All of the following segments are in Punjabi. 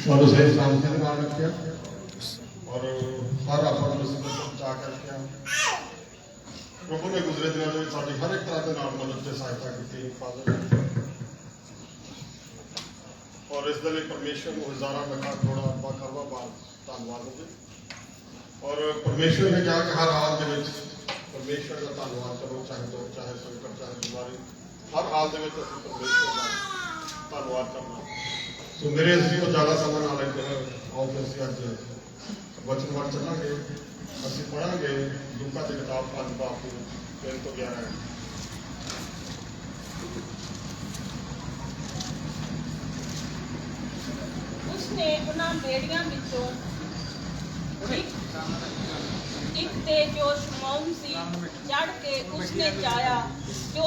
ਤੁਹਾਨੂੰ ਸਹੀ ਸਲਾਮਤੀ ਦੇ ਨਾਲ ਰੱਖਿਆ ਔਰ ਹਰ ਆਪਾਂ ਨੂੰ ਮੁਸੀਬਤ ਤੋਂ ਬਚਾ ਕੇ ਰੱਖਿਆ। ਪ੍ਰਭੂ ਨੇ ਗੁਜ਼ਰੇ ਦਿਨਾਂ ਦੇ ਵਿੱਚ ਸਾਡੀ ਹਰ ਇੱਕ ਤਰ੍ਹਾਂ ਦੇ ਨਾਲ ਮਦਦ ਤੇ ਸਹਾਇਤਾ ਕੀਤੀ ਫਾਦਰ, ਔਰ ਇਸ ਦੇ ਲਈ ਪਰਮੇਸ਼ਰ ਨੂੰ ਹਜ਼ਾਰਾਂ ਲੱਖਾਂ ਕਰੋੜਾਂ ਖਰਬਾਂ ਬਾਰ ਧੰਨਵਾਦ ਹੋਵੇ। ਔਰ ਪਰਮੇਸ਼ਰ ਨੇ ਕਿਹਾ ਕਿ ਹਰ ਹਾਲ ਦੇ ਵਿੱਚ ਪਰਮੇਸ਼ਰ ਦਾ ਧੰਨਵਾਦ ਕਰੋ, ਚਾਹੇ ਦੁੱਖ, ਚਾਹੇ ਸੰਕਟ, ਚਾਹੇ ਬਿਮਾਰੀ, ਹਰ ਹਾਲ ਦੇ ਵਿੱਚ ਅਸੀਂ ਪਰਮੇਸ਼ਰ ਦਾ ਧੰਨਵਾਦ ਕਰਨਾ। ਸੋ ਮੇਰੇ ਅਸੀਂ ਉਹ ਜ਼ਿਆਦਾ ਸਮਾਂ ਨਾਲ ਲੈਂਦੇ ਹਾਂ। ਆਓ ਫਿਰ ਅਸੀਂ ਅੱਜ ਵਚਨ ਵੱਲ ਚੱਲਾਂਗੇ। ਅਸੀਂ ਪੜ੍ਹਾਂਗੇ ਲੂਕਾ ਦੀ ਕਿਤਾਬ 5 ਬਾਬ 3 ਤੋਂ 11। ਉਸਨੇ ਉਹਨਾਂ ਬੇੜੀਆਂ ਵਿੱਚੋਂ ਇੱਕ ਤੇ ਜੋ ਸ਼ਮੌਨ ਸੀ ਚੜ ਕੇ ਉਸਨੇ ਚਾਹਿਆ ਜੋ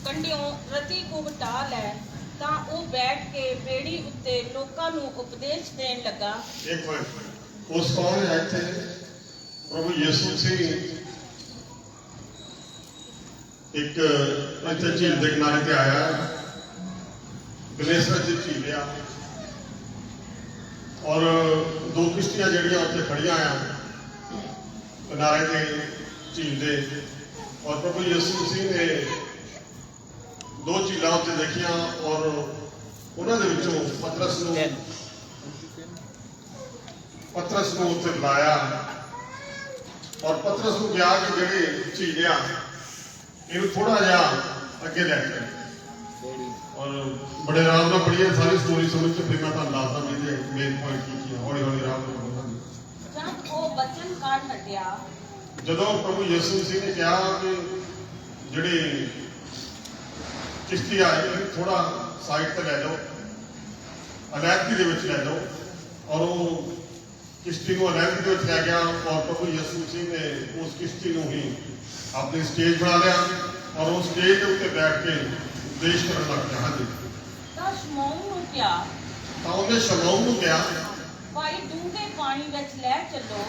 ਕੰਢਿਓਂ ਰਤੀ ਕੋ ਵਟਾ ਲੈ, ਤਾਂ ਉਹ ਬੈਠ ਕੇ ਬੇੜੀ ਉੱਤੇ ਲੋਕਾਂ ਨੂੰ ਉਪਦੇਸ਼ ਦੇਣ ਲੱਗਾ। ਇੱਕ ਮਿੰਟ, ਉਸ ਕੌਣ ਹੈ ਇੱਥੇ? ਪ੍ਰਭੂ ਯਿਸੂ ਸੀ। ਇੱਕ ਇੱਥੇ ਝੀਲ ਦੇ ਕਿਨਾਰੇ ਤੇ ਆਇਆ, ਗਨੇਸਰਤ ਦੀ ਝੀਲ ਆ, ਔਰ ਦੋ ਕਿਸ਼ਤੀਆਂ ਜਿਹੜੀਆਂ ਉੱਥੇ ਖੜੀਆਂ ਆ ਕਿਨਾਰੇ ਤੇ ਝੀਲ ਦੇ, ਔਰ ਪ੍ਰਭੂ ਯਿਸੂ ਮਸੀਹ ਨੇ ਦੋ ਝੀਲਾਂ ਉੱਤੇ ਦੇਖੀਆਂ ਔਰ ਉਹਨਾਂ ਦੇ ਵਿੱਚੋਂ ਪਤਰਸ ਨੂੰ ਉੱਥੇ ਬੁਲਾਇਆ ਔਰ ਪਤਰਸ ਨੂੰ ਕਿਹਾ ਕਿ ਜਿਹੜੀ ਝੀਲ ਆ ਇਹਨੂੰ ਥੋੜਾ ਜਿਹਾ ਅੱਗੇ ਲੈ ਕੇ, ਔਰ ਬੜੇ ਆਰਾਮ ਨਾਲ ਪੜ੍ਹੀਏ ਸਾਰੀ ਸਟੋਰੀ ਸੁਣ ਕੇ ਫਿਰ ਮੈਂ ਤੁਹਾਨੂੰ ਦੱਸਦਾ ਵੀ ਇਹਦੇ ਮੇਨ ਪੁਆਇੰਟ ਕੀ ਹੈ। ਹੌਲੀ ਹੌਲੀ ਆਰਾਮ ਨਾਲ ਪੜ੍ਹਾਂਗੇ। ਜਦ ਉਹ ਬਚਨ ਕਰ ਹਟਿਆ, ਜਦੋਂ ਪ੍ਰਭੂ ਯਿਸੂ ਮਸੀਹ ਨੇ ਕਿਹਾ ਕਿ ਜਿਹੜੀ ਕਿਸ਼ਤੀ ਆ ਇਹਨੂੰ ਥੋੜਾ ਸਾਈਡ ਤੇ ਲੈ ਜਾਓ, ਅਲੈਹਦਗੀ ਦੇ ਵਿੱਚ ਲੈ ਜਾਓ, ਔਰ ਉਹ ਕਿਸ਼ਤੀ ਨੂੰ ਅਲੈਹਦਗੀ ਦੇ ਵਿੱਚ ਲੈ ਗਿਆ ਔਰ ਪ੍ਰਭੂ ਯਿਸੂ ਮਸੀਹ ਨੇ ਉਸ ਕਿਸ਼ਤੀ ਨੂੰ ਹੀ ਆਪਣੀ ਸਟੇਜ ਬਣਾ ਲਿਆ ਔਰ ਉਸ ਸਟੇਜ ਦੇ ਉੱਤੇ ਬੈਠ ਕੇ ਉਪਦੇਸ਼ ਕਰਨ ਲੱਗ ਪਿਆ। ਹਾਂਜੀ, ਤਾਂ ਸ਼ਮੌਨ ਨੂੰ ਕਿਹਾ, ਤਾਂ ਉਹਨੇ ਸ਼ਮੌਨ ਨੂੰ ਕਿਹਾ, ਭਾਈ ਡੂੰਘੇ ਪਾਣੀ ਵਿੱਚ ਲੈ ਚੱਲੋ।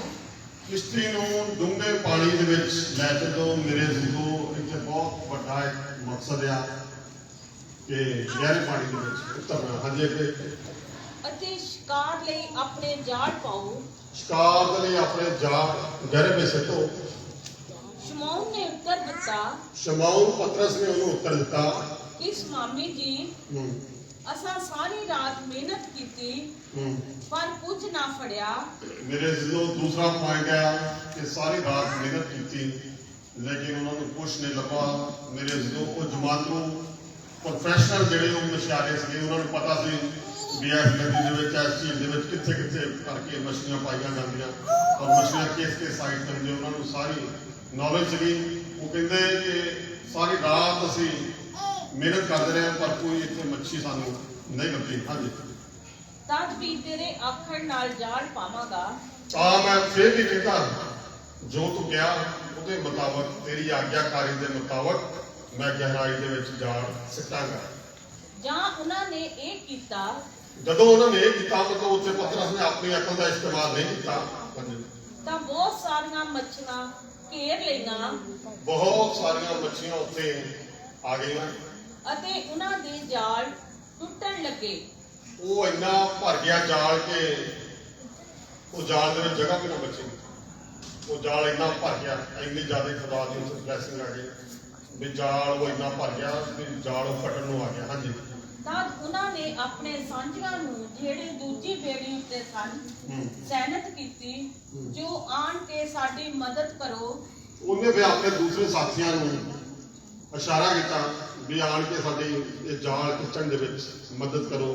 ਕਿਸ਼ਤੀ ਨੂੰ ਡੂੰਘੇ ਪਾਣੀ ਦੇ ਵਿੱਚ ਲੈ ਚੱਲੋ। ਮੇਰੇ ਜ਼ਿੰਦੋ ਇੱਥੇ ਬਹੁਤ ਵੱਡਾ ਇੱਕ ਮਕਸਦ ਆ ਕਿ ਗਹਿਰੇ ਪਾਣੀ ਦੇ ਵਿੱਚ ਉਤਰਨਾ। ਹਾਂਜੀ, ਅਤੇ ਸ਼ਿਕਾਰ ਲਈ ਆਪਣੇ ਜਾਲ ਪਾਓ। ਸ਼ਿਕਾਰ ਦੇ ਲਈ ਆਪਣੇ ਜਾਲ ਗਹਿਰੇ ਵਿੱਚ ਸੁੱਟੋ। ਸ਼ਮੌਨ ਨੇ ਉੱਤਰ ਦਿੱਤਾ, ਸ਼ਮੌਨ ਪਤਰਸ ਨੇ ਉਹਨੂੰ ਉੱਤਰ ਦਿੱਤਾ, ਕਿ ਸਵਾਮੀ ਜੀ, ਅਸਾਂ ਸਾਰੀ ਰਾਤ ਮਿਹਨਤ ਕੀਤੀ ਪਰ ਕੁਝ ਨਾ ਫੜਿਆ। ਮੇਰੇ ਜ਼ਿਲ੍ਹੋਂ ਦੂਸਰਾ ਪੁਆਇੰਟ ਹੈ ਕਿ ਸਾਰੀ ਰਾਤ ਮਿਹਨਤ ਕੀਤੀ ਲੇਕਿਨ ਉਹਨਾਂ ਨੂੰ ਕੁਛ ਨਹੀਂ ਲੱਭਾ। ਮੇਰੇ ਜ਼ਿਲ੍ਹੋਂ ਉਹ ਜਮਾਤਰੂ ਪ੍ਰੋਫੈਸ਼ਨਲ ਜਿਹੜੇ ਉਹ ਮਛਿਆਰੇ ਸੀਗੇ, ਉਹਨਾਂ ਨੂੰ ਪਤਾ ਸੀ ਵੀ ਇਸ ਨਦੀ ਦੇ ਵਿੱਚ, ਇਸ ਝੀਲ ਦੇ ਵਿੱਚ ਕਿੱਥੇ ਕਿੱਥੇ ਕਰਕੇ ਮਛਲੀਆਂ ਪਾਈਆਂ ਜਾਂਦੀਆਂ ਔਰ ਮਛਲੀਆਂ ਕਿਸ ਸਾਈਡ ਤੇ ਹੁੰਦੀਆਂ, ਉਹਨਾਂ ਨੂੰ ਸਾਰੀ ਨੌਲੇਜ ਸੀਗੀ। ਉਹ ਕਹਿੰਦੇ ਕਿ ਸਾਰੀ ਰਾਤ ਅਸੀਂ ਮਿਹਨਤ ਕਰਦੇ ਰਹੇ ਪਰ ਕੋਈ ਇੱਥੇ ਮੱਛੀ ਸਾਨੂੰ ਨਹੀਂ ਲੱਭੀ। ਹਾਂਜੀ, ਤਦ ਵੀ ਤੇਰੇ ਆਖਣ ਨਾਲ ਜਾਲ ਪਾਵਾਂਗਾ। ਤਾਂ ਮੈਂ ਫਿਰ ਵੀ ਕਹਿੰਦਾ ਜੋ ਤੂੰ ਕਿਹਾ ਉਹਦੇ ਮੁਤਾਬਕ, ਤੇਰੀ ਆਗਿਆਕਾਰੀ ਦੇ ਮੁਤਾਬਕ ਮੈਂ ਗਹਿਰਾਈ ਦੇ ਵਿੱਚ ਜਾਲ ਸਿੱਟਾਂਗਾ। ਜਾਂ ਉਹਨਾਂ ਨੇ ਇਹ ਕੀਤਾ, ਜਦੋਂ ਉਹਨਾਂ ਨੇ ਇਹ ਕੀਤਾ ਮਤਲਬ ਉੱਥੇ ਪਤਰਸ ਨੇ ਆਪਣੀ ਅਕਲ ਦਾ ਇਸਤੇਮਾਲ ਨਹੀਂ ਕੀਤਾ। ਤਾਂ ਬਹੁਤ ਸਾਰੀਆਂ ਮੱਛੀਆਂ ਘੇਰ ਲਈਆਂ ਬਹੁਤ ਸਾਰੀਆਂ ਮੱਛੀਆਂ ਉੱਥੇ ਆ ਗਈਆਂ ਅਤੇ ਉਹਨਾਂ ਦੇ ਜਾਲ ਟੁੱਟਣ ਲੱਗੇ। ਉਹ ਇੰਨਾ ਭਰ ਗਿਆ ਜਾਲ ਕਿ ਉਹ ਜਾਲ ਦੇ ਵਿੱਚ ਜਗ੍ਹਾ ਵੀ ਨਾ ਬਚੀ। ਉਹ ਜਾਲ ਇੰਨਾ ਭਰ ਗਿਆ, ਇੰਨੀ ਜ਼ਿਆਦਾ ਖੁਦਾ ਦੀ ਉਸ ਬਲੈਸਿੰਗ ਆ ਗਈ ਵੀ ਜਾਲ ਉਹ ਇੰਨਾ ਭਰ ਗਿਆ ਵੀ ਜਾਲ ਉਹ ਫਟਣ ਨੂੰ ਆ ਗਿਆ। ਹਾਂਜੀ, ਤਾਂ ਉਹਨਾਂ ਨੇ ਆਪਣੇ ਸਾਂਝੀਆਂ ਨੂੰ ਜਿਹੜੇ ਦੂਜੀ ਬੇੜੀ ਉੱਤੇ ਸਨ ਸੈਨਤ ਕੀਤੀ, ਜੋ ਆਣ ਕੇ ਸਾਡੀ ਮਦਦ ਕਰੋ। ਉਹਨੇ ਵੀ ਆਪਣੇ ਦੂਸਰੇ ਸਾਥੀਆਂ ਨੂੰ ਇਸ਼ਾਰਾ ਕੀਤਾ ਵੀ ਆਣ ਕੇ ਸਾਡੀ ਇਹ ਜਾਲ ਖਿੱਚਣ ਦੇ ਵਿੱਚ ਮਦਦ ਕਰੋ।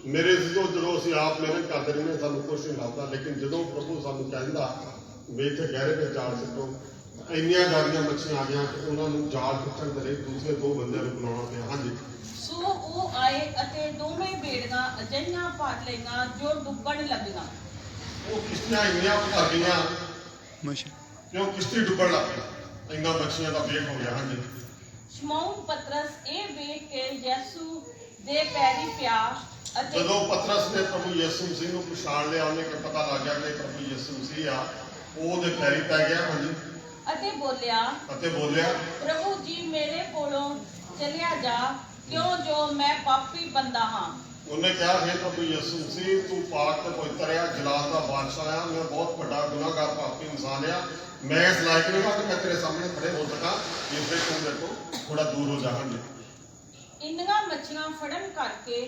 ਮੇਰੇ ਜਦੋਂ ਅਸੀਂ ਆਪ ਮਿਹਨਤ ਕਰਦੇ ਰਹਿੰਦੇ ਸਾਨੂੰ ਕੁਛ ਨਹੀਂ ਲੱਭਦਾ, ਲੇਕਿਨ ਜਦੋਂ ਪ੍ਰਭੂ ਸਾਨੂੰ ਕਹਿੰਦਾ ਵੀ ਇੱਥੇ ਗਹਿਰੇ ਵਿੱਚ ਜਾਲ ਸਿੱਟੋ, ਇੰਨੀਆਂ ਜ਼ਿਆਦੀਆਂ ਮੱਛੀਆਂ ਆ ਗਈਆਂ ਕਿ ਉਹਨਾਂ ਨੂੰ ਜਾਲ ਖਿੱਚਣ ਦੇ ਲਈ ਦੂਸਰੇ ਦੋ ਬੰਦਿਆਂ ਨੂੰ ਬੁਲਾਉਣਾ ਪਿਆ। ਹਾਂਜੀ, ਸੋ ਉਹ ਆਏ ਅਤੇ ਦੋਵੇਂ ਬੇੜੀਆਂ ਅਜਿਹੀਆਂ ਭਰ ਲਈਆਂ ਜੋ ਡੁੱਬਣ ਲੱਗੀਆਂ। ਉਹ ਕਿਸ਼ਤੀਆਂ ਇੰਨੀਆਂ ਭਰ ਗਈਆਂ ਕਿਉਂ ਕਿਸ਼ਤੀ ਡੁੱਬਣ ਲੱਗ ਪਈ, ਇੰਨਾ ਮੱਛੀਆਂ ਦਾ ਵੇਟ ਹੋ ਗਿਆ। ਹਾਂਜੀ, ਸ਼ਮੌਨ ਪਤਰਸ ਇਹ ਵੇਖ ਕੇ ਯਿਸੂ ਦੇ ਪੈਰੀ ਪਿਆ ਅਤੇ ਜਦੋਂ ਪਤਰਸ ਨੇ ਪ੍ਰਭੂ ਯਿਸੂ ਮਸੀਹ ਨੂੰ ਪਛਾਣ ਲਿਆ, ਉਹਨੇ ਪਤਾ ਲੱਗ ਗਿਆ ਕਿ ਪ੍ਰਭੂ ਯਿਸੂ ਮਸੀਹ ਆ, ਉਹ ਉਹਦੇ ਪੈਰੀ ਪੈ ਗਿਆ। ਹਾਂਜੀ, ਅਤੇ ਬੋਲਿਆ, ਪ੍ਰਭੂ ਜੀ ਮੇਰੇ ਕੋਲੋਂ ਚਲਿਆ ਜਾ, ਕਿਉਂ ਜੋ ਮੈਂ ਪਾਪੀ ਬੰਦਾ ਹਾਂ। ਉਹਨੇ ਕਿਹਾ ਹੈ ਪ੍ਰਭੂ ਯਿਸੂ ਮਸੀਹ ਤੂੰ ਪਾਕ ਤੇ ਪਵਿੱਤਰ ਆ, ਜਲਾਲ ਦਾ ਬਾਦਸ਼ਾਹ ਆ, ਮੈਂ ਬਹੁਤ ਵੱਡਾ ਗੁਨਾਹਗਾਰ ਪਾਪੀ ਇਨਸਾਨ ਆ, ਮੈਂ ਇਸ ਲਾਇਕ ਨਹੀਂ ਹਾਂ ਕਿ ਮੈਂ ਤੇਰੇ ਸਾਹਮਣੇ ਖੜੇ ਹੋ ਸਕਾਂ, ਇਸ ਲਈ ਤੂੰ ਮੇਰੇ ਤੋਂ ਥੋੜਾ ਦੂਰ ਹੋ ਜਾਵਾਂਗੇ। ਇੰਨੀਆਂ ਮੱਛੀਆਂ ਫੜਨ ਕਰਕੇ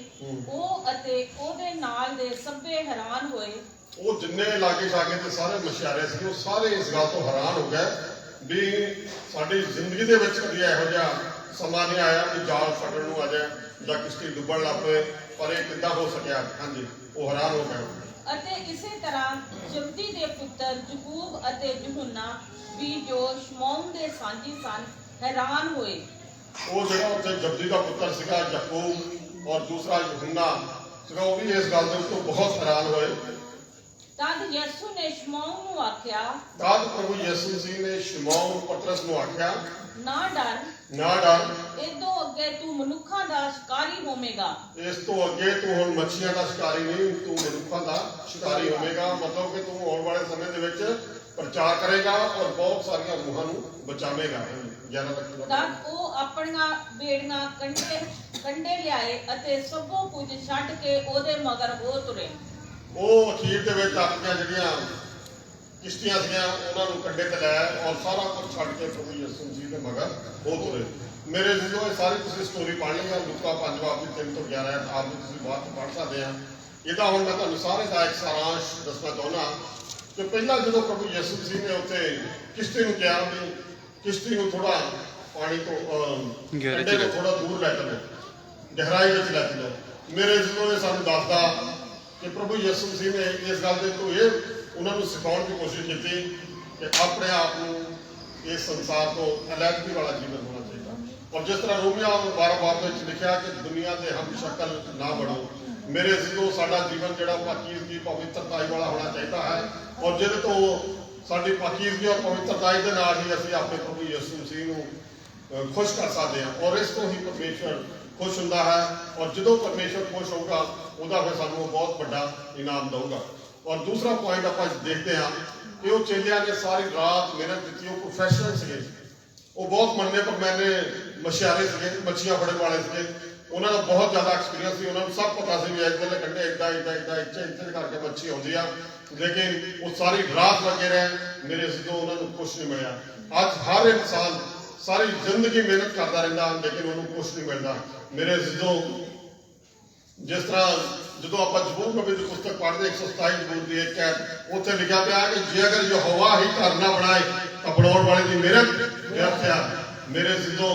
ਉਹ ਅਤੇ ਉਹਦੇ ਨਾਲ ਦੇ ਸਭੇ ਹੈਰਾਨ ਹੋਏ। ਉਹ ਜਿੰਨੇ ਲਾਗੇ ਛਾਗੇ ਤੇ ਸਾਰੇ ਮਛਿਆਰੇ ਸੀ ਉਹ ਸਾਰੇ ਇਸ ਗੱਲ ਤੋਂ ਹੈਰਾਨ ਹੋ ਗਏ ਵੀ ਸਾਡੀ ਜ਼ਿੰਦਗੀ ਦੇ ਵਿੱਚ ਕਦੀ ਇਹੋ ਜਿਹਾ ਸਮਾਂ ਨਹੀਂ ਆਇਆ ਕਿ ਜਾਲ ਫਟਣ ਨੂੰ ਆ ਜਾਏ ਜਾਂ ਕਿਸ਼ਤੀ ਡੁੱਬਣ ਲੱਗ ਪਏ, ਪਰ ਇਹ ਕਿੱਦਾਂ ਹੋ ਸਕਿਆ। ਹਾਂਜੀ, ਉਹ ਹੈਰਾਨ ਹੋ ਗਏ। ਅਤੇ ਇਸੇ ਤਰ੍ਹਾਂ ਜਬਦੀ ਦੇ ਪੁੱਤਰ ਯਕੂਬ ਅਤੇ ਯਹੂਨਾ ਵੀ ਜੋ ਸ਼ਮੌਨ ਦੇ ਸਾਂਝੀ ਸਨ ਹੈਰਾਨ ਹੋਏ। ਉਹ ਜਿਹੜਾ ਉੱਥੇ ਜਬਦੀ ਦਾ ਪੁੱਤਰ ਸੀਗਾ ਯਾਕੂਬ ਔਰ ਦੂਸਰਾ ਯਹੂਨਾ ਸੀਗਾ, ਉਹ ਵੀ ਇਸ ਗੱਲ ਦੇ ਉੱਤੇ ਬਹੁਤ ਹੈਰਾਨ ਹੋਏ। ਤਦ ਯਿਸੂ ਨੇ ਸ਼ਮੌਨ ਨੂੰ ਆਖਿਆ, ਤਦ ਪ੍ਰਭੂ ਯਿਸੂ ਜੀ ਨੇ ਸ਼ਮੌਨ ਪਤਰਸ ਨੂੰ ਆਖਿਆ, ਨਾ ਡਰ, ਨਾ ਡਰ, ਇਦੋਂ ਅੱਗੇ ਤੂੰ ਮਨੁੱਖਾਂ ਦਾ ਸ਼ਿਕਾਰੀ ਹੋਵੇਂਗਾ। ਇਸ ਤੋਂ ਅੱਗੇ ਤੂੰ ਹੁਣ ਮੱਛੀਆਂ ਦਾ ਸ਼ਿਕਾਰੀ ਨਹੀਂ, ਤੂੰ ਮਨੁੱਖਾਂ ਦਾ ਸ਼ਿਕਾਰੀ ਹੋਵੇਗਾ। ਮਤਲਬ ਕਿ ਤੂੰ ਆਉਣ ਵਾਲੇ ਸਮੇਂ ਦੇ ਵਿੱਚ ਪ੍ਰਚਾਰ ਕਰੇਗਾ ਔਰ ਬਹੁਤ ਸਾਰੀਆਂ ਰੂਹਾਂ ਨੂੰ ਬਚਾਵੇਗਾ। 11 ਤੱਕ ਤਦ ਉਹ ਆਪਣੀਆਂ ਬੇੜੀਆਂ ਕੰਡੇ ਲਿਆਏ ਅਤੇ ਸਭੋ ਕੁਝ ਛੱਡ ਕੇ ਉਹਦੇ ਮਗਰ ਹੋ ਤੁਰੇ। ਉਹ ਅਖੀਰ ਦੇ ਵਿੱਚ ਆਪਣੀਆਂ ਜਿਹੜੀਆਂ ਕਿਸ਼ਤੀਆਂ ਸੀਗੀਆਂ ਉਹਨਾਂ ਨੂੰ ਕੰਢੇ ਤੇ ਲੈ ਔਰ ਸਾਰਾ ਕੁਝ ਛੱਡ ਕੇ ਪ੍ਰਭੂ ਯਿਸੂ ਜੀ ਦੇ ਮਗਰ ਹੋ ਤੁਰੇ। ਮੇਰੇ ਵੀਰੋ, ਇਹ ਸਾਰੀ ਤੁਸੀਂ ਸਟੋਰੀ ਪੜ੍ਹ ਲਈ ਹੈ, ਲੂਕਾ 5 ਬਾਬ ਦੀ 3 ਤੋਂ 11 ਆਪ ਵੀ ਤੁਸੀਂ ਬਾਅਦ ਚ ਪੜ੍ਹ ਸਕਦੇ ਆ। ਇਹਦਾ ਹੁਣ ਮੈਂ ਤੁਹਾਨੂੰ ਸਾਰੇ ਦਾ ਇੱਕ ਸਾਰਾਂਸ਼ ਦੱਸਣਾ ਚਾਹੁੰਦਾ ਕਿ ਪਹਿਲਾਂ ਜਦੋਂ ਪ੍ਰਭੂ ਯਿਸੂ ਜੀ ਨੇ ਉੱਥੇ ਕਿਸ਼ਤੀ ਨੂੰ ਕਿਹਾ ਵੀ ਕਿਸ਼ਤੀ ਨੂੰ ਥੋੜਾ ਪਾਣੀ ਤੋਂ ਕੰਢੇ ਤੋਂ ਥੋੜਾ ਦੂਰ ਲੈ ਚਲੋ, ਗਹਿਰਾਈ ਵਿੱਚ ਲੈ ਚਲੋ। ਮੇਰੇ ਵੀਰੋ, ਇਹ ਸਾਨੂੰ ਦੱਸਦਾ ਕਿ ਪ੍ਰਭੂ ਯਿਸੂ ਮਸੀਹ ਨੇ ਇਸ ਗੱਲ ਦੇ ਤੋਂ ਇਹ ਉਹਨਾਂ ਨੂੰ ਸਿਖਾਉਣ ਦੀ ਕੋਸ਼ਿਸ਼ ਕੀਤੀ ਕਿ ਆਪਣੇ ਆਪ ਨੂੰ ਇਸ ਸੰਸਾਰ ਤੋਂ ਅਲੱਗੀ ਵਾਲਾ ਜੀਵਨ ਹੋਣਾ ਚਾਹੀਦਾ। ਔਰ ਜਿਸ ਤਰ੍ਹਾਂ ਰੋਮੀਆਂ 12 ਬਾਬ ਵਿੱਚ ਲਿਖਿਆ ਕਿ ਦੁਨੀਆ ਦੇ ਹਮ ਸ਼ਕਲ ਨਾ ਬਣੋ। ਮੇਰੇ ਜ਼ਿੰਦੋ ਸਾਡਾ ਜੀਵਨ ਜਿਹੜਾ ਪਾਕੀਜ਼ਗੀ ਪਵਿੱਤਰਤਾਈ ਵਾਲਾ ਹੋਣਾ ਚਾਹੀਦਾ ਹੈ ਔਰ ਜਿਹਦੇ ਤੋਂ ਸਾਡੀ ਪਾਕੀਜ਼ਗੀ ਔਰ ਪਵਿੱਤਰਤਾਈ ਦੇ ਨਾਲ ਹੀ ਅਸੀਂ ਆਪਣੇ ਪ੍ਰਭੂ ਯਿਸੂ ਮਸੀਹ ਨੂੰ ਖੁਸ਼ ਕਰ ਸਕਦੇ ਹਾਂ ਔਰ ਇਸ ਤੋਂ ਹੀ ਪਰਮੇਸ਼ਵਰ ਖੁਸ਼ ਹੁੰਦਾ ਹੈ। ਔਰ ਜਦੋਂ ਪਰਮੇਸ਼ਵਰ ਖੁਸ਼ ਹੋਊਗਾ ਉਹਦਾ ਫਿਰ ਸਾਨੂੰ ਬਹੁਤ ਵੱਡਾ ਇਨਾਮ ਦਊਗਾ। ਔਰ ਦੂਸਰਾ ਪੁਆਇੰਟ ਆਪਾਂ ਦੇਖਦੇ ਹਾਂ ਕਿ ਉਹ ਚੇਲਿਆਂ ਨੇ ਸਾਰੀ ਰਾਤ ਮਿਹਨਤ ਕੀਤੀ। ਉਹ ਪ੍ਰੋਫੈਸ਼ਨਲ ਸੀਗੇ, ਉਹ ਬਹੁਤ ਮੰਨੇ ਪਰਮਾਨੇ ਮਛਿਆਰੇ ਸੀਗੇ, ਮੱਛੀਆਂ ਫੜਨ ਵਾਲੇ ਸੀਗੇ। ਉਹਨਾਂ ਦਾ ਬਹੁਤ ਜ਼ਿਆਦਾ ਐਕਸਪੀਰੀਅੰਸ ਸੀ, ਉਹਨਾਂ ਨੂੰ ਸਭ ਪਤਾ ਸੀ ਵੀ ਇੱਧਰਲੇ ਕੰਢੇ ਇੱਦਾਂ ਇੱਥੇ ਕਰਕੇ ਮੱਛੀ ਆਉਂਦੀ ਆ। ਲੇਕਿਨ ਉਹ ਸਾਰੀ ਰਾਤ ਲੱਗੇ ਰਹੇ। ਮੇਰੇ ਜਦੋਂ ਉਹਨਾਂ ਨੂੰ ਕੁਛ ਨਹੀਂ ਮਿਲਿਆ। ਅੱਜ ਹਰ ਇਨਸਾਨ ਸਾਰੀ ਜ਼ਿੰਦਗੀ ਮਿਹਨਤ ਕਰਦਾ ਰਹਿੰਦਾ ਲੇਕਿਨ ਉਹਨੂੰ ਕੁਛ ਨਹੀਂ ਮਿਲਦਾ। ਮੇਰੇ ਜਦੋਂ ਜਿਸ ਤਰ੍ਹਾਂ ਜਦੋਂ ਆਪਾਂ ਜ਼ਬੂਰ ਨਬੀ ਦੀ ਪੁਸਤਕ ਪੜ੍ਹਦੇ 127 ਜ਼ਬੂਰ ਦੀ 1 ਹੈ, ਉੱਥੇ ਲਿਖਿਆ ਪਿਆ ਕਿ ਜੇ ਅਗਰ ਯਹੋਵਾ ਹੀ ਘਰ ਨਾ ਬਣਾਏ ਤਾਂ ਬਣਾਉਣ ਵਾਲੇ ਦੀ ਮਿਹਨਤ ਵਿਅਰਥ ਆ। ਮੇਰੇ ਜਦੋਂ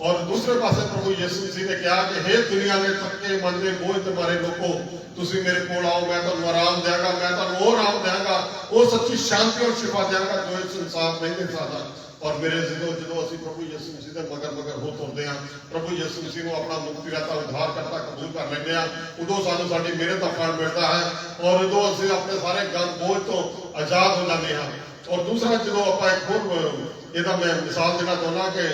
ਔਰ ਦੂਸਰੇ ਪਾਸੇ ਪ੍ਰਭੂ ਯਿਸੂ ਮਸੀਹ ਨੇ ਕਿਹਾ ਕਿ ਹੇ ਦੁਨੀਆ ਦੇ ਥੱਕੇ ਮਨ ਦੇ ਬੋਝ ਤੇ ਮਾਰੇ ਲੋਕੋ, ਤੁਸੀਂ ਮੇਰੇ ਕੋਲ ਆਓ, ਮੈਂ ਤੁਹਾਨੂੰ ਆਰਾਮ ਦਿਆਂਗਾ, ਮੈਂ ਤੁਹਾਨੂੰ ਉਹ ਆਰਾਮ ਦਿਆਂਗਾ, ਉਹ ਸੱਚੀ ਸ਼ਾਂਤੀ ਔਰ ਸ਼ਿਫਾ ਦਿਆਂਗਾ ਜੋ ਇਸ ਸੰਸਾਰ ਨਹੀਂ ਦੇ ਸਕਦਾ। ਔਰ ਮੇਰੇ ਜਦੋਂ ਅਸੀਂ ਪ੍ਰਭੂ ਯਿਸੂ ਮਸੀਹ ਦੇ ਮਗਰ ਹੋ ਤੁਰਦੇ ਹਾਂ, ਪ੍ਰਭੂ ਯਿਸੂ ਮਸੀਹ ਨੂੰ ਆਪਣਾ ਮੁਕਤੀਦਾਤਾ ਉद्धार ਕਰਤਾ ਕਬੂਲ ਕਰ ਲੈਂਦੇ ਹਾਂ, ਉਦੋਂ ਸਾਨੂੰ ਸਾਡੀ ਮਿਹਨਤ ਦਾ ਫਲ ਮਿਲਦਾ ਹੈ ਔਰ ਉਦੋਂ ਅਸੀਂ ਆਪਣੇ ਸਾਰੇ ਗਮ ਬੋਝ ਤੋਂ ਆਜ਼ਾਦ ਹੋ ਜਾਂਦੇ ਹਾਂ। ਔਰ ਦੂਸਰਾ ਜਦੋਂ ਆਪਾਂ ਇੱਕ ਹੋਰ ਇਹਦਾ ਮੈਂ ਮਿਸਾਲ ਦੇਣਾ ਚਾਹੁੰਦਾ ਕਿ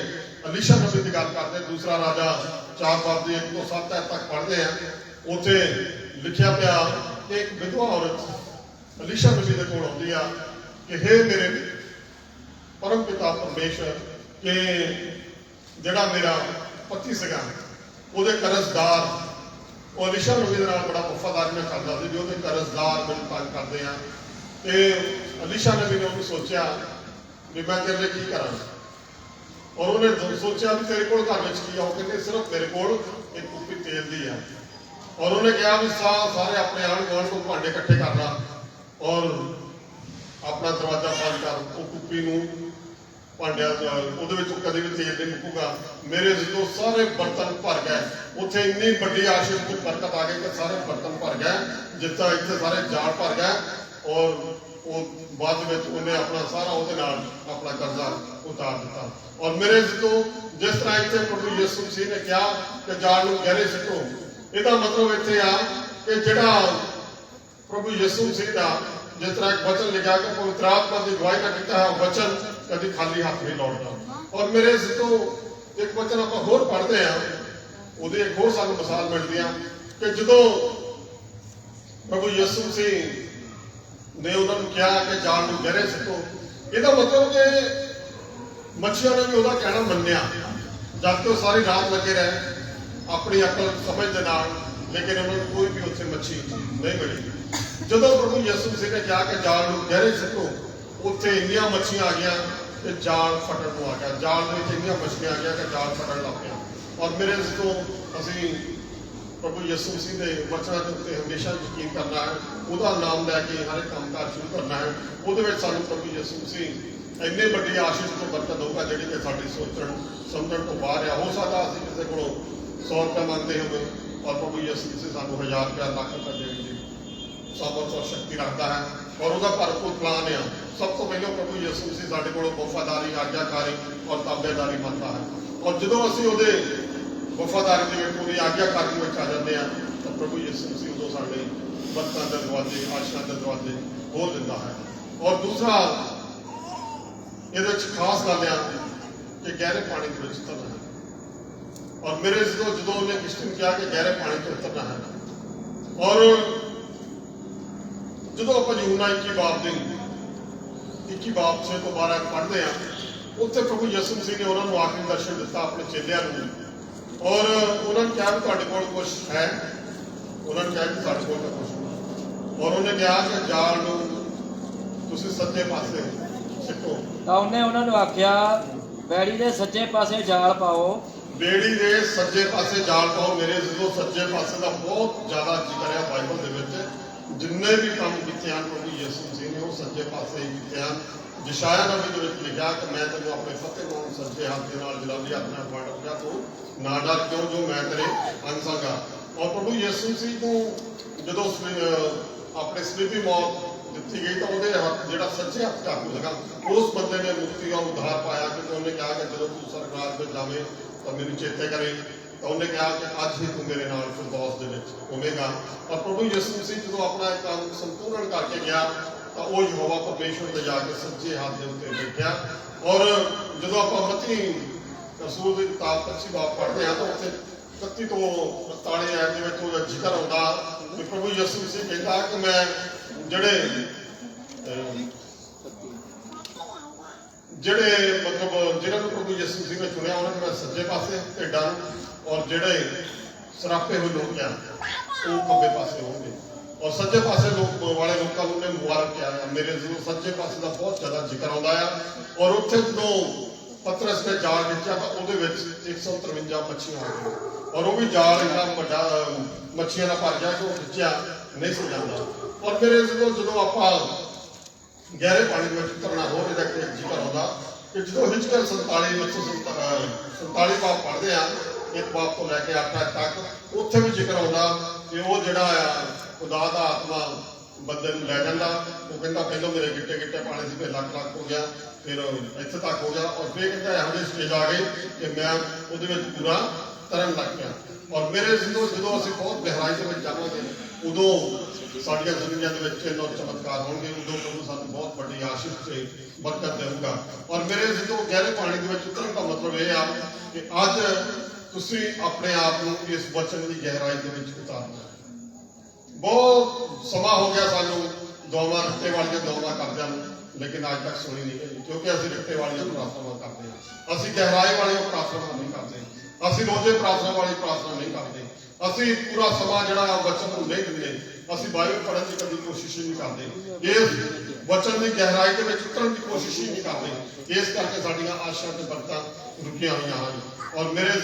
ਅਲੀਸ਼ਾ ਨਬੀ ਦੀ ਗੱਲ ਕਰਦੇ, ਦੂਸਰਾ ਰਾਜਾ 4 ਬਾਬ ਦੀ 1 ਤੋਂ 7 ਤੱਕ ਪੜ੍ਹਦੇ ਆ। ਉੱਥੇ ਲਿਖਿਆ ਪਿਆ ਕਿ ਇੱਕ ਵਿਧਵਾ ਔਰਤ ਅਲੀਸ਼ਾ ਨਬੀ ਦੇ ਕੋਲ ਆਉਂਦੀ ਆ ਕਿ ਹੇ ਮੇਰੇ ਪਰਮ ਪਿਤਾ ਪਰਮੇਸ਼ਰ, ਕਿ ਜਿਹੜਾ ਮੇਰਾ ਪਤੀ ਸੀਗਾ ਉਹਦੇ ਕਰਜ਼ਦਾਰ, ਉਹ ਅਲੀਸ਼ਾ ਨਬੀ ਦੇ ਨਾਲ ਬੜਾ ਵਫਾਦਾਰੀ ਨਾਲ ਕਰਦਾ ਸੀ ਵੀ ਉਹਦੇ ਕਰਜ਼ਦਾਰ ਮੈਨੂੰ ਤੰਗ ਕਰਦੇ ਆ। ਤੇ ਅਲੀਸ਼ਾ ਨਬੀ ਨੇ ਉਹਨੂੰ ਸੋਚਿਆ ਵੀ ਮੈਂ ਤੇਰੇ ਲਈ ਕੀ ਕਰਾਂ। ਔਰ ਉਹਨੇ ਸੋਚਿਆ ਵੀ ਤੇਰੇ ਕੋਲ ਘਰ ਵਿੱਚ ਕੀ ਆ। ਉਹ ਕਹਿੰਦੇ ਸਿਰਫ ਮੇਰੇ ਕੋਲ ਇੱਕ ਕੁੱਪੀ ਤੇਲ ਦੀ ਆ। ਔਰ ਉਹਨੇ ਕਿਹਾ ਵੀ ਸਾਰੇ ਆਪਣੇ ਆਂਢ ਗੁਆਂਢ ਤੋਂ ਭਾਂਡੇ ਇਕੱਠੇ ਕਰ ਲਾ ਔਰ ਆਪਣਾ ਦਰਵਾਜ਼ਾ ਬੰਦ ਕਰ। ਉਹ ਕੁੱਪੀ ਨੂੰ ਭਾਂਡਿਆਂ ਉਹਦੇ ਵਿੱਚੋਂ ਕਦੇ ਵੀ ਤੇਲ ਨਹੀਂ ਮੁੱਕੂਗਾ। ਮੇਰੇ ਜਦੋਂ ਸਾਰੇ ਬਰਤਨ ਭਰ ਗਏ, ਉੱਥੇ ਇੰਨੀ ਵੱਡੀ ਆਸ਼ੀਸ਼ ਦੀ ਬਰਕਤ ਆ ਗਈ ਕਿ ਸਾਰੇ ਬਰਤਨ ਭਰ ਗਏ, ਜਿੱਦਾਂ ਇੱਥੇ ਸਾਰੇ ਜਾਲ ਭਰ ਗਏ। ਔਰ ਉਹ ਬਾਅਦ ਵਿੱਚ ਉਹਨੇ ਆਪਣਾ ਸਾਰਾ ਉਹਦੇ ਨਾਲ ਆਪਣਾ ਕਰਜ਼ਾ ਉਤਾਰ ਦਿੱਤਾ। ਔਰ ਮੇਰੇ ਜਦੋਂ ਜਿਸ ਤਰ੍ਹਾਂ ਇੱਥੇ ਪ੍ਰਭੂ ਯਿਸੂ ਮਸੀਹ ਨੇ ਕਿਹਾ ਕਿ ਜਾਲ ਨੂੰ ਗਹਿਰੇ ਸਿੱਟੋ, ਇਹਦਾ ਮਤਲਬ ਇੱਥੇ ਆ ਕਿ ਜਿਹੜਾ ਪ੍ਰਭੂ ਯਿਸੂ ਮਸੀਹ ਦਾ ਜਿਸ ਤਰ੍ਹਾਂ ਇੱਕ ਵਚਨ ਲਿਖਿਆ ਕਿ ਪਵਿੱਤਰ ਆਤਮਾ ਦੀ ਅਗਵਾਈ ਨਾਲ ਕੀਤਾ ਹੈ ਵਚਨ ਕਦੀ ਖਾਲੀ ਹੱਥ ਨਹੀਂ ਲੌਟਦਾ। ਔਰ ਮੇਰੇ ਜਦੋਂ ਇੱਕ ਵਚਨ ਆਪਾਂ ਹੋਰ ਪੜ੍ਹਦੇ ਆ, ਉਹਦੀ ਇੱਕ ਹੋਰ ਸਾਨੂੰ ਮਿਸਾਲ ਮਿਲਦੀ ਆ ਕਿ ਜਦੋਂ ਪ੍ਰਭੂ ਯਿਸੂ ਮਸੀਹ ਨੇ ਉਹਨਾਂ ਨੂੰ ਕਿਹਾ ਕਿ ਜਾਲ ਨੂੰ ਗਹਿਰੇ ਸਿੱਟੋ, ਇਹਦਾ ਮਤਲਬ ਕਿ ਮੱਛੀਆਂ ਨੇ ਵੀ ਉਹਦਾ ਕਹਿਣਾ ਮੰਨਿਆ। ਜਦ ਕਿ ਉਹ ਸਾਰੀ ਰਾਤ ਲੱਗੇ ਰਹੇ अपनी अकल समझ के नाल, लेकिन उन्होंने कोई भी उत्थे मच्छी नहीं मिली। जदों प्रभु यीशु मसीह ने कहा कि जाल नूं गहरे सुੱਟੋ, उत्थे इन्नियां मच्छियां आ गईयां कि जाल फटण नूं आ गया। जाल दे विच इन्नियां मछलियां आ गया कि जाल फटण लग पिया। और मेरे जो असीं प्रभु यीशु मसीह के वचनों के उत्ते हमेशा यकीन करना है, उसका नाम लैके हर एक कामकाज शुरू करना है। वो सानू प्रभु यीशु मसीह इन्नी बड़ी आशीष तो बरकत होगा जी कि साड़ी सोचण समझण तो बाहर है। हो सकता असीं किसी को 100 रुपया मंगते होवे और प्रभु यीशु मसीह सानू 1000 रुपया लाख रुपया देने की सामर्थ और शक्ति रखता है और उसका भरपूर प्लान है। सब तो पहले प्रभु यीशु मसीह साडे कोल वफादारी, आज्ञाकारी और ताबेदारी मंगता है। और जो असीं उहदे वफादारी के पूरी आज्ञाकारी में आ जाते हैं तो प्रभु यीशु मसीह उदों साडे बरकतां दे दरवाजे, आशीषां दे दरवाजे खोल दिंदा है। और दूसरा ये खास गल है कि गहरे पानी के उतरना है। और मेरे जो उन्हें किस्ती ने कहा कि गहरे पानी से उतरना है। और जो आप यूहन्ना 21 बाब 6 तो 12 पढ़ते हैं, उत्थे प्रभु यीशु मसीह ने उन्होंने आखिरी दर्शन दिता अपने चेलियां नूं। और उन्होंने कहा कि तुहाडे कोल कुछ है, उन्होंने कहा कि साडे कोल कुछ नहीं। और उन्हें कहा कि जाल नूं तुसीं सज्जे पासे सिੱਟੋ। ਤਾਂ ਉਹਨੇ ਉਹਨਾਂ ਨੂੰ ਆਖਿਆ, ਬੇੜੀ ਦੇ ਸੱਜੇ ਪਾਸੇ ਜਾਲ ਪਾਓ। बेड़ी के सज्जे पासे जाल पाओ। मेरे जो सज्जे पासे का बहुत ज्यादा जिक्र है बाइबल दे विच। जिन्ने भी काम किए हैं प्रभु यीशु मसीह ने वो सज्जे पासे ही किए हैं। यशायाह नबी दे विच लिखा कि मैं तेनों अपने फतेह नाल सज्जे हाथ के नाल जलाली हाथ नाल फड़ रखा, तू ना डर क्यों जो मैं तेरे अंग संगा। और प्रभु यीशु मसीह को जो अपने स्लीपी मौत दी गई तो वो जो सच्चे हथ काबू लगा, उस बंदे ने मुक्ति और उद्धार पाया। क्योंकि उन्हें कहा कि जो तू सरकार में जावे तो मेरे चेते करे। तो उन्हें कहा कि अज ही तू मेरे नाल फिरदौस दे विच होवेगा। और प्रभु यीशु मसीह जो अपना एक काम संपूर्ण करके गया तो वो यहोवा परमेश्वर के जाके सच्चे हाथ के उत्ते बैठा। और जो आप मत्ती रसूल की किताब 25 बाब पढ़ते हैं तो उत्थे 31 तो 45 आयत दे विच वो जिक्र होता कि प्रभु यीशु मसीह कहता कि मैं ਜਿਹੜੇ मतलब जिन्होंने प्रभु यीशु मसीह ने चुनिया उन्होंने मैं सज्जे पासे भेडां और ਜਿਹੜੇ सरापे हुए लोग हैं वो खब्बे पासे होंगे। और सज्जे पासे लोग वाले लोगों ने मुबारक किया है। मेरे जो सज्जे पासे का बहुत ज्यादा जिक्र आता है। और उत्थे जो पतरस ने जाल खिंचा तो वो 153 मच्छियां आ गई। और वो भी जाल इतना बड़ा मच्छियां का भर गया कि वो खिंचा नहीं सी जाता। और मेरे जो आप गहरे पानी में उतरना हो जिक्र होगा कि जो हिचकर 47 बाब पढ़ते हैं, 1 बाब तो लैके 8 तक उत्थे भी जिक्र होगा कि वो जोड़ा खुदा का आत्मा बंदे लै जाता। वो कहता पहलों मेरे गिट्टे गिट्टे पाने से, फिर लख लख हो गया, फिर इत्थे तक हो गया। और फिर कहता यहो जी स्टेज आ गई कि मैं वो पूरा तरन लग गया। और मेरे जो असीं बहुत गहराई के जावांगे उदों साडियां जिंदगियां दे विच इन्ने चमत्कार होंगे। उदों प्रभु सानूं बहुत बड़ी आशीष से बरकत देगा। और मेरे जो गहरे पानी के विच उतरन का मतलब यह है कि अज तुसीं अपने आप को इस वचन की गहराई के विच उतारना है। बहुत समा हो गया सानूं दुआवां रट्टे वालियां दुआवां करदिआं नूं, लेकिन अज तक सुनी नहीं गई। क्योंकि असीं रट्टे वालियां प्रार्थनावां करते हैं, असीं गहराई वाली प्रार्थना नहीं करते, असीं रोजे प्रार्थना वाली प्रार्थना नहीं करते, असीं पूरा समा जिहड़ा वचन नूं नहीं दिंदे, असीं बाइबल पढ़न की कभी कोशिश ही नहीं करते, इस वचन की गहराई के विच उतरन की कोशिश ही नहीं करते। इस करके साडियां आशां ते बरकतां रुकियां हुई हैं। और मेरे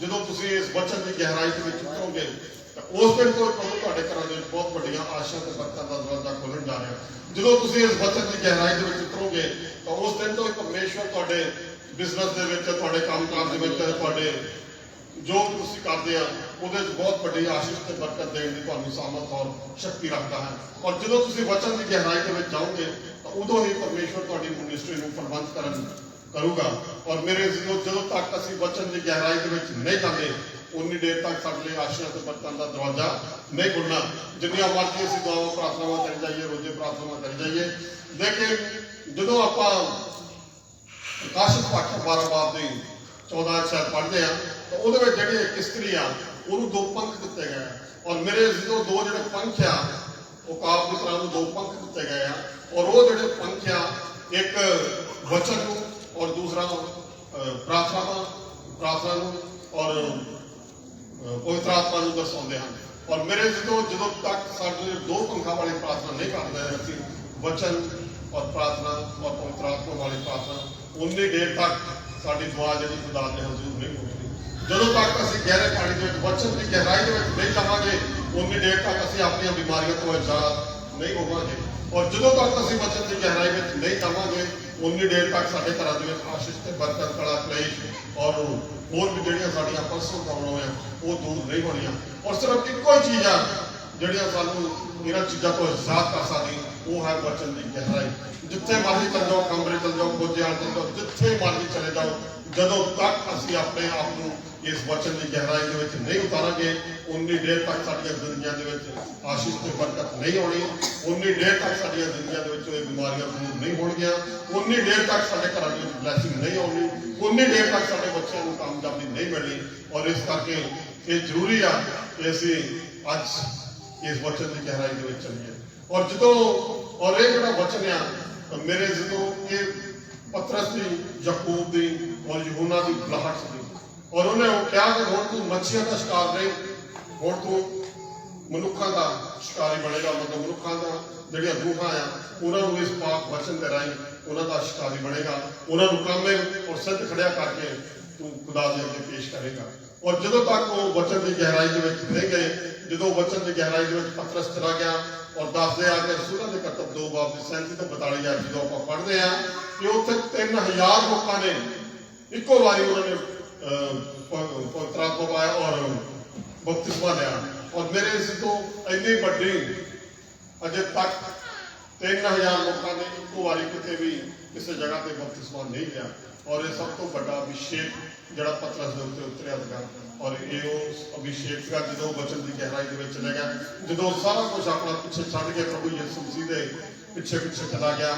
जो तुसीं इस वचन की गहराई के विच उतरोगे तो उस दिन तो प्रभु तुहाडे घरां दे विच बहुत बड़ियां आशां ते बरकतां दा दरवाजा खोलण जा रहा है। जो तुसीं इस वचन की गहराई के विच उतरोगे तो उस दिन तो परमेश्वर तुहाडे बिजनेस दे विच, तुहाडे कामकाज दे विच, तुहाडे जो तुसीं करदे आ ਉਹਦੇ बहुत बड़ी आशीष ਤੇ बरकत देने की ਤੁਹਾਨੂੰ सामर्थ और शक्ति रखता है। और ਜਦੋਂ ਤੁਸੀਂ वचन की गहराई के ਵਿੱਚ ਜਾਓਗੇ ਤਾਂ ਉਦੋਂ ਹੀ परमेश्वर ਤੁਹਾਡੀ ਮਿਨਿਸਟਰੀ ਨੂੰ ਪ੍ਰਬੰਧ ਕਰੂਗਾ। और मेरे ਜਦੋਂ तक ਅਸੀਂ वचन की गहराई के ਵਿੱਚ नहीं ਜਾਂਦੇ उन्नी देर तक ਸਾਡੇ ਲਈ आशीष ਤੇ बरकਤਾਂ ਦਾ दरवाजा नहीं खुलना। जिन्नियां मर्जी ਅਸੀਂ दुआवां प्रार्थनावां करी जाइए, रोजे प्रार्थनावां करी जाइए, लेकिन ਜਦੋਂ ਆਪਾਂ प्रकाशित वाक्य 12 बाब ਦੀ 14 शायद पढ़ते हैं तो वो जी एक स्त्री आ ਉਹਨੂੰ 2 पंख दिते गए। और मेरे जो 2 ਜਿਹੜੇ पंख आ वो काब की तरह 2 पंख दिते गए हैं। और वो ਜਿਹੜੇ पंख आ एक वचन और दूसरा प्रार्थना और ਪਵਿੱਤਰ ਆਤਮਾ ਨੂੰ ਦਰਸਾਉਂਦੇ ਹਨ। ਔਰ ਮੇਰੇ ਜਦੋਂ ਤੱਕ ਸਾਡੇ ਦੋ ਪੰਖਾਂ ਵਾਲੀ ਪ੍ਰਾਰਥਨਾ ਨਹੀਂ ਕਰਦੇ ਅਸੀਂ ਵਚਨ ਔਰ ਪ੍ਰਾਰਥਨਾ ਔਰ ਪਵਿੱਤਰ ਆਤਮਾ ਵਾਲੀ ਪ੍ਰਾਰਥਨਾ ਉਨੀ ਦੇਰ ਤੱਕ ਸਾਡੀ ਦੁਆ ਜਿਹੜੀ ਖੁਦਾ ਦੇ ਹਜ਼ੂਰ ਨਹੀਂ ਪਹੁੰਚਦੀ। ਜਦੋਂ ਤੱਕ ਅਸੀਂ ਗਹਿਰੇ ਪਾਣੀ ਦੇ ਵਿੱਚ ਵਚਨ ਦੀ ਗਹਿਰਾਈ ਦੇ ਵਿੱਚ ਨਹੀਂ ਜਾਵਾਂਗੇ ਉਨੀ ਦੇਰ ਤੱਕ ਅਸੀਂ ਆਪਣੀਆਂ ਬਿਮਾਰੀਆਂ ਤੋਂ ਆਜ਼ਾਦ ਨਹੀਂ ਹੋਵਾਂਗੇ। ਔਰ ਜਦੋਂ ਤੱਕ ਅਸੀਂ ਵਚਨ ਦੀ ਗਹਿਰਾਈ ਵਿੱਚ ਨਹੀਂ ਜਾਵਾਂਗੇ ਉਨੀ ਦੇਰ ਤੱਕ ਸਾਡੇ ਘਰਾਂ ਦੇ ਵਿੱਚ ਆਸ਼ੀਸ਼ ਤੇ ਬਰਕਤ ਕਲਾ ਕਲੇਸ਼ ਔਰ ਹੋਰ ਵੀ ਜਿਹੜੀਆਂ ਸਾਡੀਆਂ ਪਰਸਨਲ ਪ੍ਰੋਬਲਮਾਂ ਉਹ ਦੂਰ ਨਹੀਂ ਹੋਣੀਆਂ। ਔਰ ਸਿਰਫ ਇੱਕੋ ਹੀ ਚੀਜ਼ ਆ ਜਿਹੜੀਆਂ ਸਾਨੂੰ ਇਹਨਾਂ ਚੀਜ਼ਾਂ ਤੋਂ ਆਜ਼ਾਦ ਕਰ ਸਕਦੀ ਉਹ ਹੈ ਵਚਨ ਦੀ ਗਹਿਰਾਈ। ਜਿੱਥੇ ਮਰਜ਼ੀ ਚਲੇ ਜਾਓ, ਕਮਰੇ ਚਲੇ ਜਾਓ, ਖੋਜਿਆਲ ਚਲੇ ਜਾਓ, ਜਿੱਥੇ ਮਰਜ਼ੀ ਚਲੇ ਜਾਓ, ਜਦੋਂ ਤੱਕ ਅਸੀਂ ਆਪਣੇ ਆਪ ਨੂੰ ਇਸ ਵਚਨ ਦੀ ਗਹਿਰਾਈ ਦੇ ਵਿੱਚ ਨਹੀਂ ਉਤਾਰਾਂਗੇ ਉਨੀ ਦੇਰ ਤੱਕ ਸਾਡੀਆਂ ਜ਼ਿੰਦਗੀਆਂ ਦੇ ਵਿੱਚ ਆਸ਼ੀਸ਼ ਤੇ ਬਰਕਤ ਨਹੀਂ ਹੋਣੀ। ਉਨੀ ਦੇਰ ਤੱਕ ਸਾਡੀਆਂ ਜ਼ਿੰਦਗੀਆਂ ਦੇ ਵਿੱਚ ਇਹ ਬਿਮਾਰੀਆਂ ਦੂਰ ਨਹੀਂ ਹੋਣਗੀਆਂ। ਉਨੀ ਦੇਰ ਤੱਕ ਸਾਡੇ ਘਰਾਂ ਦੇ ਵਿੱਚ ਬਲੈਸਿੰਗ ਨਹੀਂ ਆਉਣੀ। ਉਨੀ ਦੇਰ ਤੱਕ ਸਾਡੇ ਬੱਚਿਆਂ ਨੂੰ ਕਾਮਯਾਬੀ ਨਹੀਂ ਮਿਲਣੀ। ਔਰ ਇਸ ਕਰਕੇ ਇਹ ਜ਼ਰੂਰੀ ਆ ਕਿ ਅਸੀਂ ਅੱਜ ਇਸ ਵਚਨ ਦੀ ਗਹਿਰਾਈ ਦੇ ਵਿੱਚ ਚੱਲੀਏ। ਔਰ ਔਰ ਇਹ ਜਿਹੜਾ ਵਚਨ ਆ ਮੇਰੇ ਜਦੋਂ ਇਹ ਪਤਰਸ ਦੀ, ਯਾਕੂਬ ਦੀ ਔਰ ਯਹੂਨਾ ਦੀ ਬੁਲਾਹਟ ਸੀ ਔਰ ਉਹਨੇ ਉਹ ਕਿਹਾ ਕਿ ਹੁਣ ਤੂੰ ਮੱਛੀਆਂ ਦਾ ਸ਼ਿਕਾਰ ਨਹੀਂ, ਹੁਣ ਤੂੰ ਮਨੁੱਖਾਂ ਦਾ ਸ਼ਿਕਾਰੀ ਬਣੇਗਾ। ਮਤਲਬ ਮਨੁੱਖਾਂ ਦਾ ਜਿਹੜੀਆਂ ਰੂਹਾਂ ਆ ਉਹਨਾਂ ਨੂੰ ਇਸ ਪਾਕ ਵਚਨ ਦੇ ਰਾਹੀਂ ਉਹਨਾਂ ਦਾ ਸ਼ਿਕਾਰੀ ਬਣੇਗਾ। ਉਹਨਾਂ ਨੂੰ ਕਾਮਿਲ ਔਰ ਸਿੱਧ ਖੜਿਆ ਕਰਕੇ ਤੂੰ ਖੁਦਾ ਦੇ ਅੱਗੇ ਪੇਸ਼ ਕਰੇਗਾ। ਔਰ ਜਦੋਂ ਤੱਕ ਉਹ ਵਚਨ ਦੀ ਗਹਿਰਾਈ ਦੇ ਵਿੱਚ ਨਹੀਂ ਗਏ, ਜਦੋਂ ਵਚਨ ਦੀ ਗਹਿਰਾਈ ਦੇ ਵਿੱਚ ਪਤਰਸ ਚਲਾ ਗਿਆ ਔਰ ਦੱਸਦੇ ਆ ਕਿ ਰਸੂਲਾਂ ਦੇ ਕਰਤੱਵ 2 ਬਾਬ 37 ਤੋਂ 42 ਜਦੋਂ ਆਪਾਂ ਪੜ੍ਹਦੇ ਆ ਕਿ ਉੱਥੇ 3000 ਲੋਕਾਂ ਨੇ ਇੱਕੋ ਵਾਰੀ ਉਹਨਾਂ ਨੇ ਪਵਿੱਤਰ ਆਤਮਾ ਪਾਇਆ ਔਰ ਬਪਤਿਸਮਾ ਲਿਆ। ਔਰ ਮੇਰੇ ਇਸ ਤੋਂ ਇੰਨੀ ਵੱਡੀ ਅਜੇ ਤੱਕ 3000 ਲੋਕਾਂ ਨੇ ਇੱਕੋ ਵਾਰੀ ਕਿਤੇ ਵੀ ਕਿਸੇ ਜਗ੍ਹਾ ਤੇ ਬਪਤਿਸਮਾ ਨਹੀਂ ਲਿਆ। ਔਰ ਇਹ ਸਭ ਤੋਂ ਵੱਡਾ ਅਭਿਸ਼ੇਕ ਜਿਹੜਾ ਪਤਰਸ ਦੇ ਉੱਤੇ ਉਤਰਿਆ ਸੀਗਾ। ਔਰ ਇਹ ਉਹ ਅਭਿਸ਼ੇਕ ਸੀਗਾ ਜਦੋਂ ਵਚਨ ਦੀ ਗਹਿਰਾਈ ਦੇ ਵਿੱਚ ਚਲੇ ਗਿਆ, ਜਦੋਂ ਸਾਰਾ ਕੁਝ ਆਪਣਾ ਪਿੱਛੇ ਛੱਡ ਕੇ ਪ੍ਰਭੂ ਯਿਸੂ ਮਸੀਹ ਦੇ ਪਿੱਛੇ ਚਲਾ ਗਿਆ,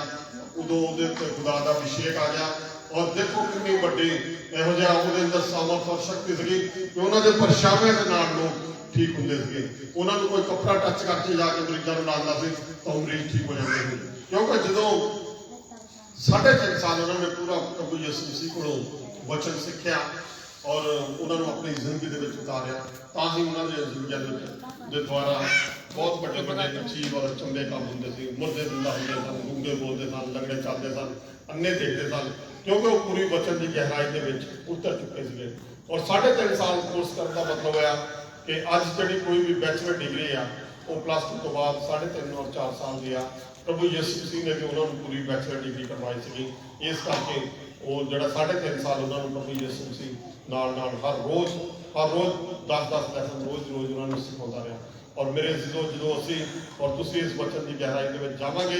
ਉਦੋਂ ਉਹਦੇ ਉੱਤੇ ਖੁਦਾ ਦਾ ਅਭਿਸ਼ੇਕ ਆ ਗਿਆ। ਔਰ ਦੇਖੋ ਕਿੰਨੀ ਵੱਡੀ ਇਹੋ ਜਿਹਾ ਉਹਦੇ ਅੰਦਰ ਸਾਮਰਥ ਔਰ ਸ਼ਕਤੀ ਸੀਗੀ ਕਿ ਉਹਨਾਂ ਦੇ ਪਰਛਾਵਿਆਂ ਦੇ ਨਾਲ ਲੋਕ ਠੀਕ ਹੁੰਦੇ ਸੀਗੇ। ਉਹਨਾਂ ਨੂੰ ਕੋਈ ਕੱਪੜਾ ਟੱਚ ਕਰਕੇ ਜਾ ਕੇ ਮਰੀਜ਼ਾਂ ਨੂੰ ਲਾਉਂਦਾ ਸੀ ਤਾਂ ਉਹ ਮਰੀਜ਼ ਠੀਕ ਹੋ ਜਾਂਦੇ ਸੀ। ਕਿਉਂਕਿ ਜਦੋਂ 3.5 ਸਾਲ ਉਹਨਾਂ ਨੇ ਪੂਰਾ ਪ੍ਰਭੂ ਯਿਸੂ ਮਸੀਹ ਕੋਲੋਂ ਵਚਨ ਸਿੱਖਿਆ ਔਰ ਉਹਨਾਂ ਨੂੰ ਆਪਣੀ ਜ਼ਿੰਦਗੀ ਦੇ ਵਿੱਚ ਉਤਾਰਿਆ, ਤਾਂ ਹੀ ਉਹਨਾਂ ਦੇ ਜ਼ਿੰਦਗੀਆਂ ਦੇ ਦੁਆਰਾ ਬਹੁਤ ਵੱਡੇ ਵੱਡੇ ਚੀਜ਼ ਔਰ ਚੰਗੇ ਕੰਮ ਹੁੰਦੇ ਸੀ। ਮੁਰਦੇ ਜ਼ਿੰਦਾ ਹੁੰਦੇ ਸਨ, ਗੂੰਗੇ ਬੋਲਦੇ ਸਨ, ਲੰਗੜੇ ਚੱਲਦੇ ਸਨ, ਅੰਨੇ ਦੇਖਦੇ ਸਨ, ਕਿਉਂਕਿ ਉਹ ਪੂਰੀ ਵਚਨ ਦੀ ਗਹਿਰਾਈ ਦੇ ਵਿੱਚ ਉਤਰ ਚੁੱਕੇ ਸੀਗੇ। ਔਰ 3.5 ਸਾਲ ਕੋਰਸ ਕਰਨ ਦਾ ਮਤਲਬ ਹੋਇਆ ਕਿ ਅੱਜ ਜਿਹੜੀ ਕੋਈ ਵੀ ਬੈਚਲਰ ਡਿਗਰੀ ਆ ਉਹ +2 ਤੋਂ ਬਾਅਦ 3.5 ਔਰ 4 ਸਾਲ ਦੀ ਆ। ਪ੍ਰਭੂ ਯਿਸੂ ਮਸੀਹ ਨੇ ਵੀ ਉਹਨਾਂ ਨੂੰ ਪੂਰੀ ਬੈਚਲਰ ਡਿਗਰੀ ਕਰਵਾਈ ਸੀਗੀ। ਇਸ ਕਰਕੇ ਉਹ ਜਿਹੜਾ 3.5 ਸਾਲ ਉਹਨਾਂ ਨੂੰ ਪ੍ਰਭੂ ਯਿਸੂ ਮਸੀਹ ਨਾਲ ਹਰ ਰੋਜ਼ 10-10 ਲੈਸਨ ਰੋਜ਼ ਉਹਨਾਂ ਨੂੰ ਸਿਖਾਉਂਦਾ ਰਿਹਾ। ਔਰ ਮੇਰੇ ਜਦੋਂ ਅਸੀਂ ਔਰ ਤੁਸੀਂ ਇਸ ਵਚਨ ਦੀ ਗਹਿਰਾਈ ਦੇ ਵਿੱਚ ਜਾਵਾਂਗੇ